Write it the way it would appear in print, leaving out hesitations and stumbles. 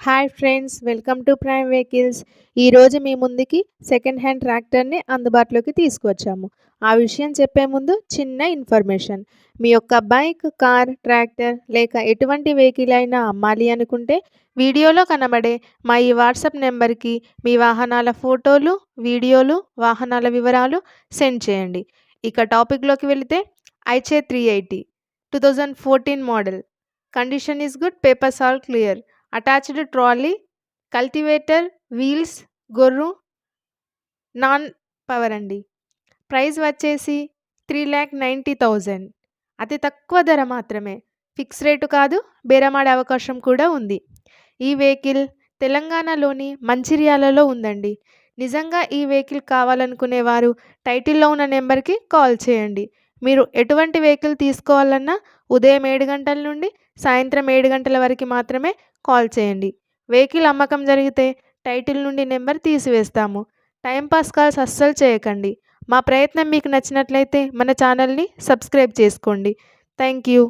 Hi friends, welcome to prime vehicles. ఈరోజు మీ ముందుకి second hand ట్రాక్టర్ని అందుబాటులోకి తీసుకువచ్చాము. ఆ విషయం చెప్పే ముందు చిన్న ఇన్ఫర్మేషన్. మీ యొక్క బైక్, కార్, ట్రాక్టర్ లేక ఎటువంటి వెహికల్ అయినా అమ్మాలి అనుకుంటే వీడియోలో కనబడే మా ఈ వాట్సాప్ నెంబర్కి మీ వాహనాల ఫోటోలు, వీడియోలు, వాహనాల వివరాలు సెండ్ చేయండి. ఇక టాపిక్లోకి వెళితే ఐచే 380 2014 model. Condition is good, papers all clear. Attached trolley, cultivator, wheels, గొర్రు, నాన్ పవర్ అండి. ప్రైస్ వచ్చేసి 3,90,000. అతి తక్కువ ధర మాత్రమే, ఫిక్స్ రేటు కాదు, బేరమాడే అవకాశం కూడా ఉంది. ఈ వెహికల్ తెలంగాణలోని మంచిర్యాలలో ఉందండి. నిజంగా ఈ వెహికల్ కావాలనుకునేవారు టైటిల్లో ఉన్న నెంబర్కి కాల్ చేయండి. మీరు ఎటువంటి వెహికల్ తీసుకోవాలన్నా ఉదయం 7 గంటల నుండి సాయంత్రం 7 గంటల వరకు మాత్రమే కాల్ చేయండి. వెహికల్ అమ్మకం జరిగితే టైటిల్ నుండి నెంబర్ తీసివేస్తాము. టైంపాస్ కాల్స్ అస్సలు చేయకండి. మా ప్రయత్నం మీకు నచ్చినట్లయితే మన ఛానల్ని సబ్స్క్రైబ్ చేసుకోండి. Thank you.